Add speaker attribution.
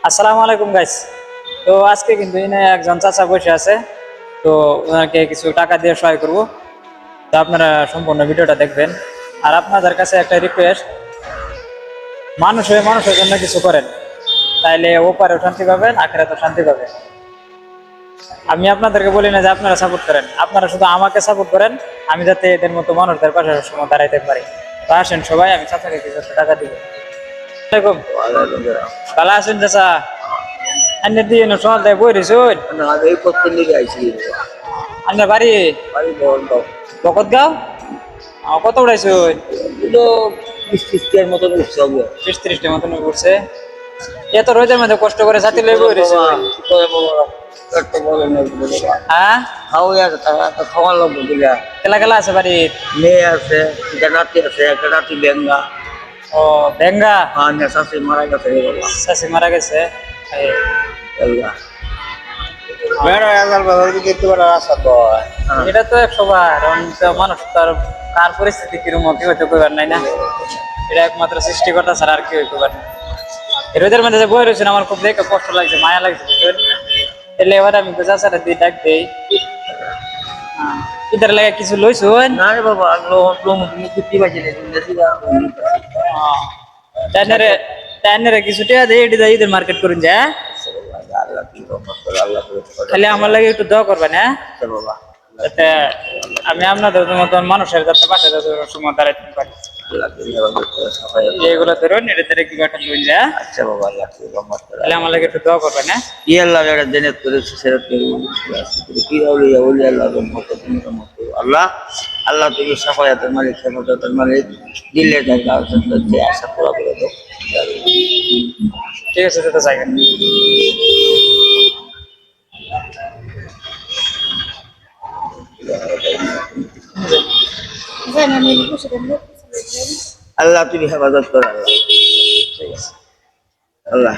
Speaker 1: আসসালামু আলাইকুম গাইস। তো আজকে কিন্তু এখানে একজন চাচা বসে আছে, তো ওনাকে কিছু টাকা দিয়ে সহায় করব। তো আপনারা সম্পূর্ণ ভিডিওটা দেখবেন। আর আপনাদের কাছে একটা রিকোয়েস্ট, মানুষ হয়ে মানুষের জন্য কিছু করেন, তাইলে ওপারেও শান্তি পাবেন, আখেরাতেও শান্তি পাবেন। আমি আপনাদেরকে বলি না যে আপনারা সাপোর্ট করেন, আপনারা শুধু আমাকে সাপোর্ট করেন, আমি যাতে এদের মতো মানুষদের পাশে সময় দাঁড়াইতে পারি। তো আসেন সবাই, আমি চাচাকে কিছু টাকা দিব। আসসালামু আলাইকুম। ভালো আছেন চাচা? আন্নে দিয়ে সকাল থেকে বই রয়েছুন।
Speaker 2: না এই করতে নিয়ে আইছি
Speaker 1: আপনার বাড়ি
Speaker 2: বাড়ি বন্ধ
Speaker 1: বকতগাঁও? কত উড়াইছুন?
Speaker 2: এগুলো 20-30 মতন উঠছে হবে
Speaker 1: 20-30টার মতন করছে। এত রোদের মধ্যে কষ্ট করে ছাতি লই বই রয়েছে। হ্যাঁ,
Speaker 2: খাওয়া লাগবে বুঝলা।
Speaker 1: কেলা কেলা আছে বাড়ির?
Speaker 2: মেয়ে আছে, একটা নাতি আছে, একটা নাতি বেঙ্গা।
Speaker 1: ও বেঙ্গা,
Speaker 2: আর শাশুড়ি মারা গেছে
Speaker 1: শাশি মারা গেছে। এই, এটা তো 100 বার, মানুষ তার কার পরিস্থিতি কিরকম কি হইতে কইবার নাই না, এটা একমাত্র সৃষ্টিকর্তা ছাড়া আর কি হইতে পারে। এই রোদের মধ্যে যে বই রয়েছেন আমার খুব দেখে কষ্ট লাগছে, মায়া লাগছে বুঝলেন। এলে এবার আমি চাচারা দিয়ে ডাক দেই। ইধার লাগে কিছু লইছুন?
Speaker 2: না রে বাবা মুক্তি পাইছি
Speaker 1: টাইনারে টাইনারে কিছু টাকা দেই, এটি যাই ঈদের মার্কেট করুন যা। খালি আমার লাগে একটু দোয়া করবেন, হ্যাঁ?
Speaker 2: বাবা
Speaker 1: যাতে আমি আপনাদের মতন মানুষের যাতে পাশে যাতে সময় দাঁড়াইতে পারি। এগুলো ধরুন, এটা ধরে কি একটা লইন যা।
Speaker 2: আচ্ছা বাবা আল্লাহ
Speaker 1: তাহলে আমার লাগে একটু দোয়া করবেন, হ্যাঁ?
Speaker 2: কি আল্লাহ এটা জেনে করেছে সেটা কি আল্লাহ আল্লাহ তুমি সাফায়াতের মালিক, সাফায়াতের মালিক, দিলে আশা পুরা করে দাও।
Speaker 1: ঠিক আছে, যেতে চাইবেন।
Speaker 2: আল্লাহ তুমি হেফাজত করো আল্লাহ।
Speaker 1: ঠিক আছে।
Speaker 2: আল্লাহ